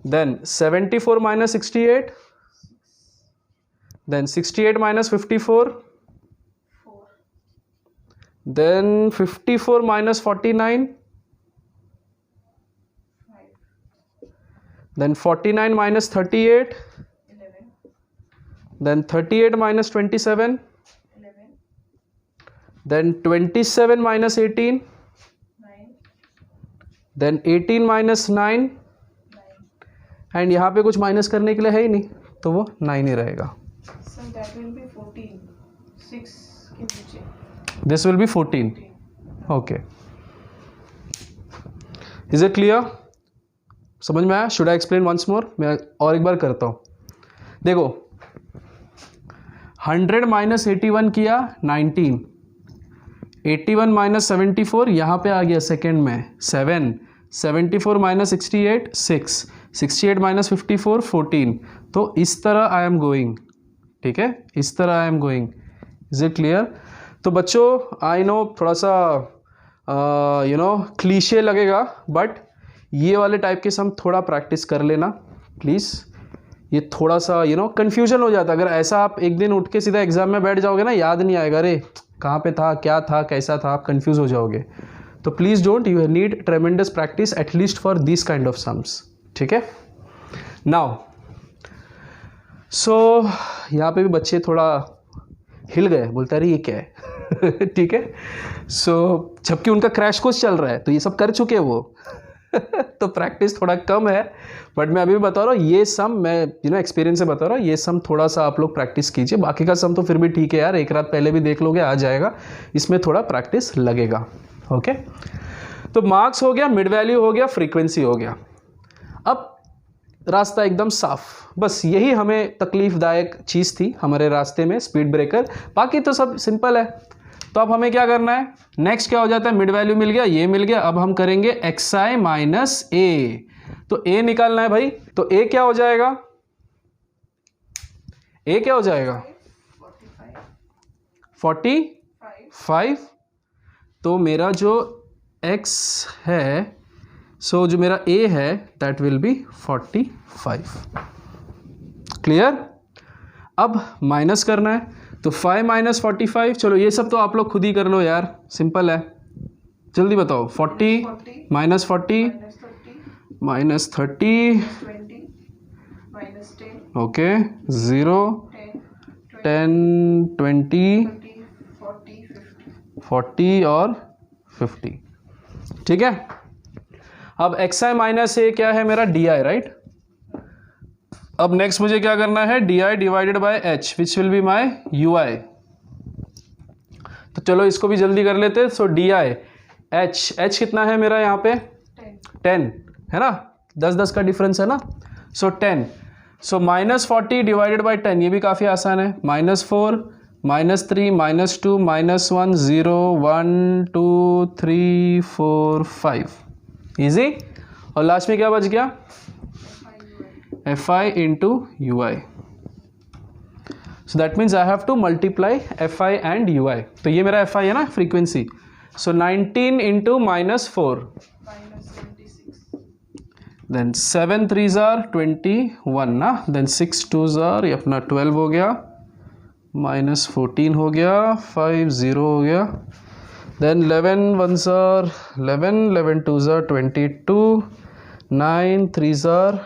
then 74 minus 68, then 68 minus 54, then 54 minus 49, then 49 minus 38, then 38 minus 27, then 27 minus 18, then 18 minus 9, and यहाँ पे कुछ माइनस करने के लिए है ही नहीं तो वो 9 ही रहेगा. This will be 14. Okay, is it clear? समझ में आया? Should I explain once more? मैं और एक बार करता हूँ. देखो 100 माइनस 81 किया 19, 81 माइनस 74 यहाँ पे आ गया सेकेंड में 7, 74 माइनस 68 6, 68 माइनस 54 14. तो इस तरह आई एम गोइंग. ठीक है, इस तरह I am going. Is it clear? तो बच्चों आई नो थोड़ा सा यू नो क्लीशे लगेगा, बट ये वाले टाइप के सम थोड़ा प्रैक्टिस कर लेना प्लीज़. ये थोड़ा सा यू नो कन्फ्यूजन हो जाता है. अगर ऐसा आप एक दिन उठ के सीधा एग्जाम में बैठ जाओगे ना, याद नहीं आएगा, अरे कहाँ पे था, क्या था, कैसा था, आप कंफ्यूज हो जाओगे. तो please don't, you need ट्रेमेंडस practice at least for this kind of sums. ठीक है, नाउ सो यहाँ पे भी बच्चे थोड़ा हिल गए, बोलते अरे ये क्या है. ठीक है, सो जबकि उनका क्रैश कोर्स चल रहा है तो ये सब कर चुके हैं वो. तो प्रैक्टिस थोड़ा कम है, बट मैं अभी भी बता रहा हूँ ये सम मैं यू नो एक्सपीरियंस से बता रहा हूँ. ये सम थोड़ा सा आप लोग प्रैक्टिस कीजिए. बाकी का सम तो फिर भी ठीक है यार, एक रात पहले भी देख लोगे, आ जाएगा. इसमें थोड़ा प्रैक्टिस लगेगा. ओके, तो मार्क्स हो गया, मिड वैल्यू हो गया, फ्रीक्वेंसी हो गया. अब रास्ता एकदम साफ. बस यही हमें तकलीफदायक चीज़ थी हमारे रास्ते में, स्पीड ब्रेकर. बाकी तो सब सिंपल है. तो अब हमें क्या करना है, नेक्स्ट क्या हो जाता है, मिड वैल्यू मिल गया, ये मिल गया. अब हम करेंगे xi माइनस ए. तो a निकालना है भाई. तो a क्या हो जाएगा, a क्या हो जाएगा 45. तो मेरा जो x है, सो जो मेरा a है दैट विल बी 45. क्लियर? अब माइनस करना है. तो 5 माइनस 45, चलो ये सब तो आप लोग खुद ही कर लो यार, सिंपल है. जल्दी बताओ. 40 माइनस 40 माइनस 30, ओके, 0 10 20 40 और 50. ठीक है. अब xi माइनस ए क्या है मेरा, di, राइट. अब नेक्स्ट मुझे क्या करना है, di divided by h which will be my ui. तो चलो इसको भी जल्दी कर लेते. सो di h कितना है मेरा यहाँ पे 10 है ना, 10 का डिफरेंस है ना. सो 10. सो माइनस 40 डिवाइडेड बाई 10, ये भी काफ़ी आसान है. -4 -3 -2 -1 0 1 2 3 4 5. इजी. और लास्ट में क्या बच गया, fi into ui. So that means I have to multiply fi and ui. तो ये मेरा fi है ना, frequency. So 19 into -4, then 7 3s are 21 ना, देन 6 2s are ये अपना 12 हो गया, -14 हो गया, 5 0 हो गया, then 11 1s are 11, 11 2s are 22, 9 3s are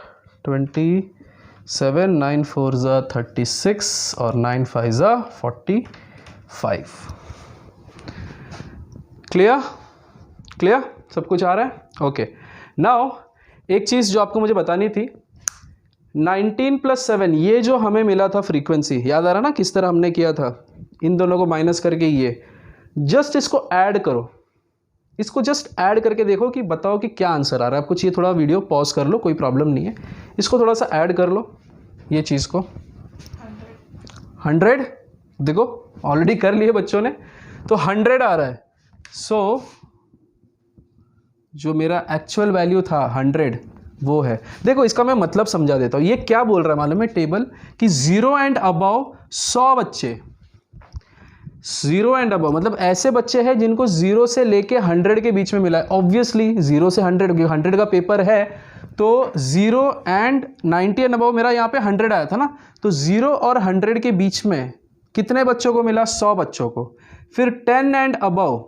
27, 9 4s are 36 और 9 5s are 45. क्लियर? सब कुछ आ रहा है? ओके. नाउ एक चीज़ जो आपको मुझे बतानी थी, 19 + 7 ये जो हमें मिला था फ्रीक्वेंसी, याद आ रहा ना किस तरह हमने किया था, इन दोनों को माइनस करके. ये जस्ट इसको ऐड करो, इसको जस्ट ऐड करके देखो कि बताओ कि क्या आंसर आ रहा है. आपको चाहिए थोड़ा वीडियो पॉज कर लो, कोई प्रॉब्लम नहीं है. इसको थोड़ा सा ऐड कर लो, ये चीज़ को 100. देखो ऑलरेडी कर लिए बच्चों ने, तो 100 आ रहा है. सो जो मेरा एक्चुअल वैल्यू था 100 वो है. देखो इसका मैं मतलब समझा देता हूँ. ये क्या बोल रहा है मालूम है टेबल, कि 0 एंड अबव 100 बच्चे 0 एंड अबव मतलब ऐसे बच्चे हैं जिनको 0 से लेके 100 के बीच में मिला है। ऑब्वियसली 0 से 100 का पेपर है तो 0 एंड 90 एंड अबव, मेरा यहाँ पे 100 आया था ना, तो 0 और 100 के बीच में कितने बच्चों को मिला? 100 बच्चों को। फिर 10 एंड अबव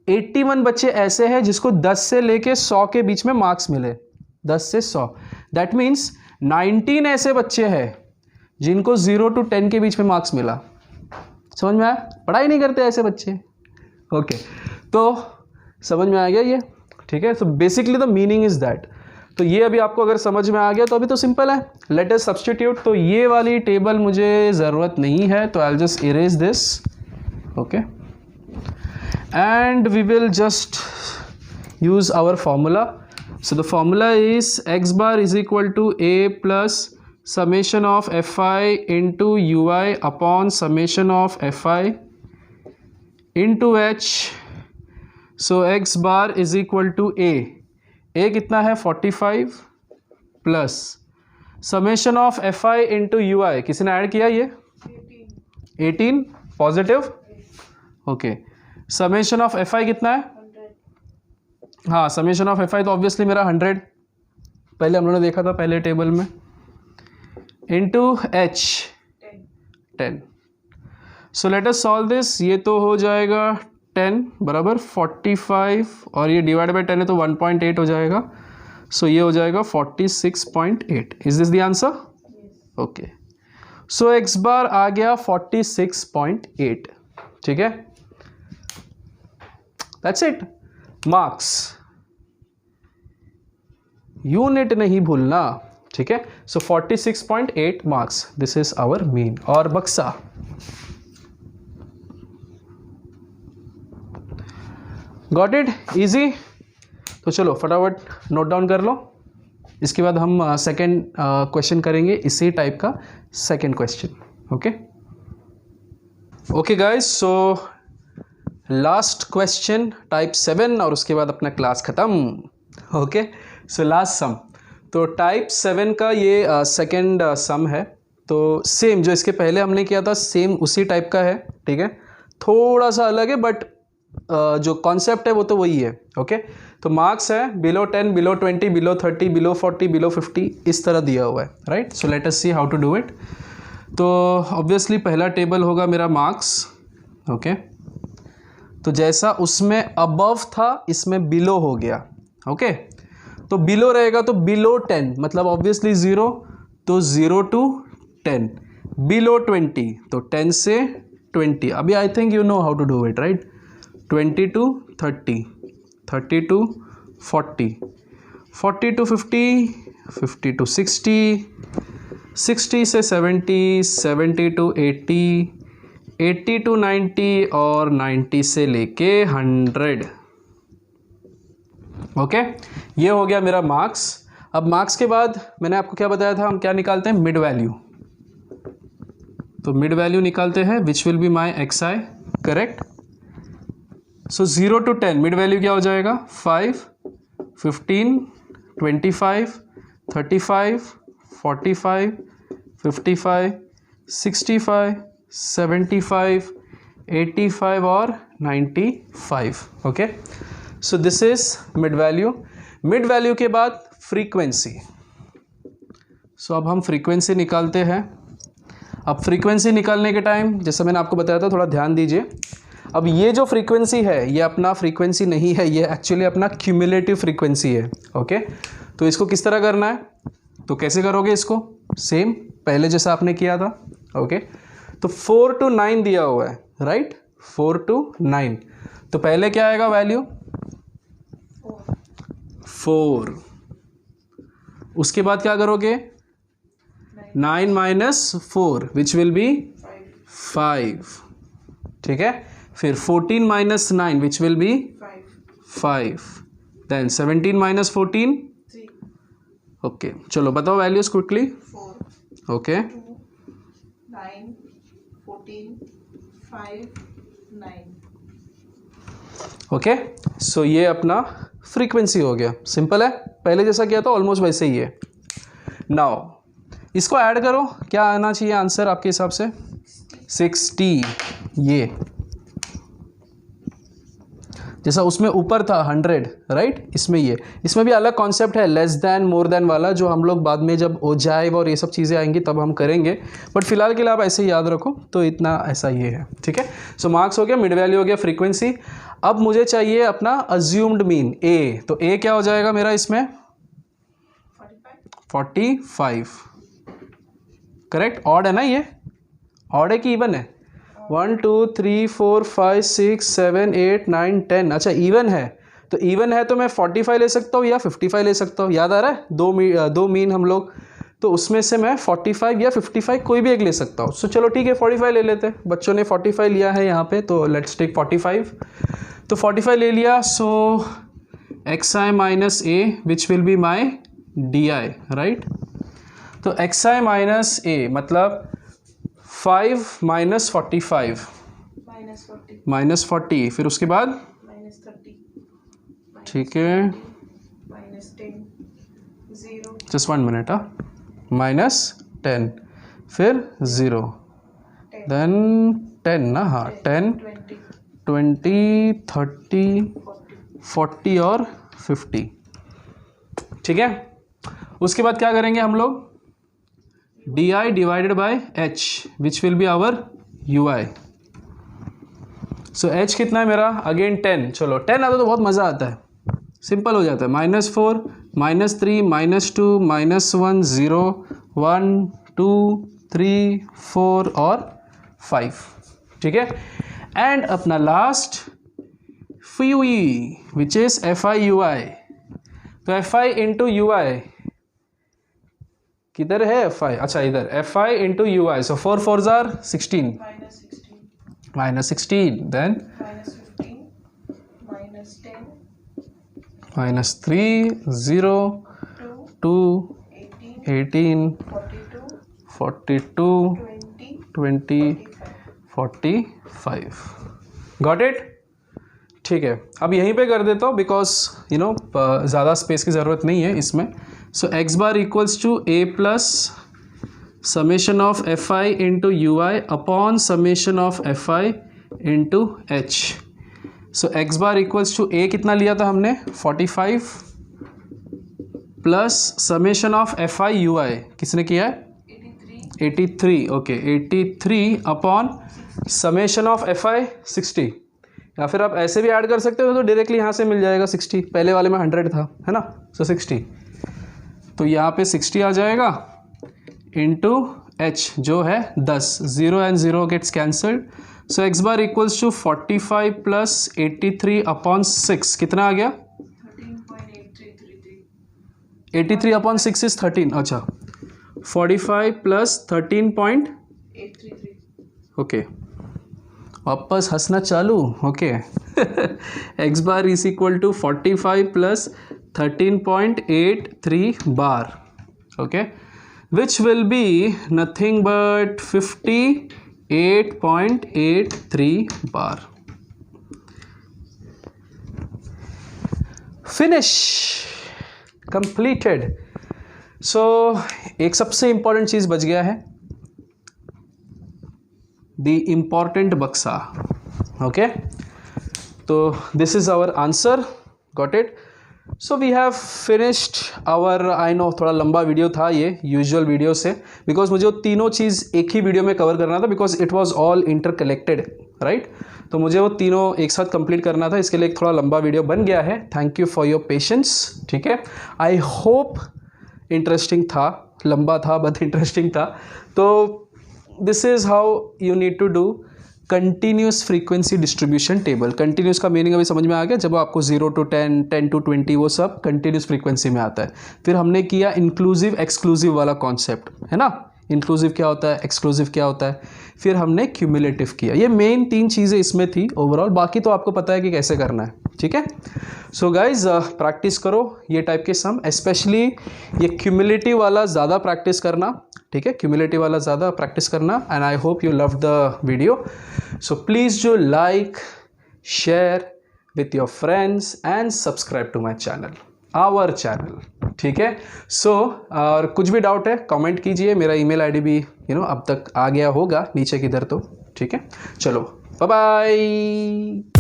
81 बच्चे ऐसे हैं जिसको 10 से लेके 100 के बीच में मार्क्स मिले, 10 से 100। दैट मीन्स 19 ऐसे बच्चे हैं जिनको 0 to 10 के बीच में मार्क्स मिला। समझ में आया? पढ़ाई नहीं करते ऐसे बच्चे। ओके, तो समझ में आ गया ये, ठीक है। So basically the meaning is that. तो ये अभी आपको अगर समझ में आ गया तो अभी तो सिंपल है, लेट अस सब्स्टिट्यूट। तो ये वाली टेबल मुझे ज़रूरत नहीं है तो I will just erase this, okay, and we will just use our formula. So the formula is x bar is equal to a plus summation of fi into ui upon summation of fi into h. So x bar is equal to a कितना है 45 plus summation of fi into ui, किसी ने add किया ये 18 positive, okay. summation of fi कितना है 100, हाँ summation of fi तो ऑब्वियसली मेरा 100 पहले हम लोगों ने देखा था पहले टेबल में, into H 10। So let us solve this. ये तो हो जाएगा 10 बराबर 45 और ये डिवाइड बाई 10 है तो 1.8 हो जाएगा। सो ये हो जाएगा 46.8। Is this the answer? Okay, so X bar आ गया 46.8, ठीक है। That's it. मार्क्स यूनिट नहीं भूलना, ठीक है। So 46.8 marks, this is our mean. और बक्सा गॉट इट, इजी। तो चलो फटाफट नोट डाउन कर लो, इसके बाद हम सेकेंड क्वेश्चन करेंगे इसी टाइप का second question, okay. Okay guys, so last question type 7 और उसके बाद अपना क्लास खत्म, ओके। सो लास्ट सम, तो टाइप 7 का ये सेकेंड सम है। तो सेम जो इसके पहले हमने किया था सेम उसी टाइप का है, ठीक है। थोड़ा सा अलग है बट जो कॉन्सेप्ट है वो तो वही है, ओके। तो मार्क्स है below 10, below 20, below 30, below 40, below 50, इस तरह दिया हुआ है, right. So let us see how to do it. तो ऑब्वियसली पहला टेबल होगा मेरा मार्क्स, ओके। तो जैसा उसमें अबव था इसमें बिलो हो गया, ओके। तो बिलो रहेगा तो बिलो 10 मतलब ऑब्वियसली 0, तो 0 to 10। बिलो 20 तो 10 से 20। अभी I think you know how to do it, right. 20 to 30, 30 to 40, 40 to 50, 50 to 60, 60 से 70, 70 to 80, 80 to 90 और 90 से लेके 100, ओके। ये हो गया मेरा मार्क्स। अब मार्क्स के बाद मैंने आपको क्या बताया था, हम क्या निकालते हैं, मिड वैल्यू। तो मिड वैल्यू निकालते हैं विच will be my xi, correct. So 0 to 10 mid value क्या हो जाएगा, 5, 15, 25, 35, 45, 55, 65, 75, 85 और 95, okay. So this is mid value. Mid value के बाद फ्रीक्वेंसी। सो अब हम फ्रीक्वेंसी निकालते हैं। अब फ्रीक्वेंसी निकालने के टाइम जैसा मैंने आपको बताया था, थोड़ा ध्यान दीजिए। अब ये जो फ्रीक्वेंसी है ये अपना फ्रीक्वेंसी नहीं है, ये एक्चुअली अपना क्यूमुलेटिव फ्रीक्वेंसी है, ओके। तो इसको किस तरह करना है, तो कैसे करोगे इसको, सेम पहले जैसा आपने किया था, ओके। तो 4 to 9 दिया हुआ है, राइट, 4 to 9। तो पहले क्या आएगा वैल्यू, 4। उसके बाद क्या करोगे, 9 minus 4 विच विल बी 5, ठीक है। फिर 14 minus 9 which will be 5, then 17 minus 14, okay. चलो बताओ values quickly, 4, okay, 9, 14, 5, 9, okay. So ये अपना फ्रीक्वेंसी हो गया, सिंपल है, पहले जैसा किया था ऑलमोस्ट वैसे ही है। नाउ इसको ऐड करो, क्या आना चाहिए आंसर आपके हिसाब से, 60। ये जैसा उसमें ऊपर था 100, राइट, इसमें ये, इसमें भी अलग कॉन्सेप्ट है लेस दैन मोर देन वाला, जो हम लोग बाद में जब ओजाइव और ये सब चीज़ें आएंगी तब हम करेंगे, बट फिलहाल के लिए आप ऐसे ही याद रखो। तो इतना ऐसा ये है, ठीक है। सो मार्क्स हो गया, मिड वैल्यू हो गया, फ्रीक्वेंसी। अब मुझे चाहिए अपना अज्यूम्ड मीन ए। तो ए क्या हो जाएगा मेरा इसमें 45, करेक्ट। ऑड है ना, ये ऑड है कि इवन है? 1 2 3 4 5 6 7 8 9 10। अच्छा इवन है, तो इवन है तो मैं 45 ले सकता हूँ या 55 ले सकता हूँ। याद आ रहा है दो मीन हम लोग, तो उसमें से मैं 45 या 55 कोई भी एक ले सकता हूँ। सो चलो ठीक है 45 ले लेते हैं। बच्चों ने 45 लिया है यहाँ पे, तो लेट्स टेक 45। तो 45 ले लिया। सो xi minus A which will be my D I, right. तो xi माइनस ए मतलब 5 माइनस 45 माइनस 40, फिर उसके बाद -30, ठीक है, जस्ट 1 मिनट, -10, फिर 0, देन 10 ना, हाँ 10 20 30 40 और 50, ठीक है। उसके बाद क्या करेंगे हम लोग, D I divided by H which will be our U I. So H कितना है मेरा, अगेन 10। चलो 10 आता तो बहुत मज़ा आता है, सिंपल हो जाता है। -4 -3 -2 -1 0 1 2 3 4 और 5, ठीक है। एंड अपना लास्ट फू which is F I U I. तो F I into you I किधर है, एफ आई, अच्छा इधर, F I into you I. So 4 4 जार 16, -16, देन -3 0 2 18 42 20 45। गॉट इट, ठीक है। अब यहीं पे कर देता हूँ बिकॉज ज़्यादा स्पेस की ज़रूरत नहीं है इसमें। So X bar equals to A plus summation of F I into you I upon summation of F I into H. So X bar equals to A कितना लिया था हमने 45 plus summation of F I U I किसने किया है 83, okay 83 upon summation of F I 60, या फिर आप ऐसे भी ऐड कर सकते हो तो डायरेक्टली यहाँ से मिल जाएगा 60, पहले वाले में 100 था, है ना। सो 60, तो यहाँ पे 60 आ जाएगा इंटू एच जो है 10, 0 and 0 gets cancelled. So X bar equals to 45 plus 83 upon 6 कितना आ गया 83 अपॉन 6 इज 13, अच्छा 45 प्लस 13.833, ओके वापस हंसना चालू, okay. X bar is equal to 45 plus 13.83 bar, okay, which will be nothing but 58.83 bar. Finish, completed. So एक सबसे important चीज बच गया है, the important बक्सा, okay, तो this is our answer, got it। so we have finished our, I know थोड़ा लंबा वीडियो था ये यूजुअल वीडियो से, बिकॉज मुझे वो तीनों चीज़ एक ही वीडियो में कवर करना था, because it was all interconnected, right. तो मुझे वो तीनों एक साथ कंप्लीट करना था, इसके लिए एक थोड़ा लंबा वीडियो बन गया है। Thank you for your patience, ठीक है। आई होप इंटरेस्टिंग था, लंबा था बट इंटरेस्टिंग था। तो this is how you need to do continuous frequency distribution table. Continuous का मीनिंग अभी समझ में आ गया, जब आपको 0 to 10 10 to 20 वो सब कंटिन्यूस फ्रीक्वेंसी में आता है। फिर हमने किया इंक्लूसिव एक्सक्लूसिव वाला कॉन्सेप्ट, है ना, इंक्लूसिव क्या होता है, एक्सक्लूसिव क्या होता है, फिर हमने क्यूमुलेटिव किया। ये मेन 3 चीज़ें इसमें थी ओवरऑल, बाकी तो आपको पता है कि कैसे करना है, ठीक है। सो गाइज प्रैक्टिस करो ये टाइप के सम, स्पेशली ये क्यूमुलेटिव वाला ज़्यादा प्रैक्टिस करना, ठीक है, क्यूमुलेटिव वाला ज़्यादा प्रैक्टिस करना। And I hope you love the video. So please do like, share with your friends and subscribe to my channel, our channel, ठीक है। सो और कुछ भी डाउट है कमेंट कीजिए, मेरा ईमेल आईडी भी अब तक आ गया होगा नीचे किधर, तो ठीक है। चलो बाय बाय।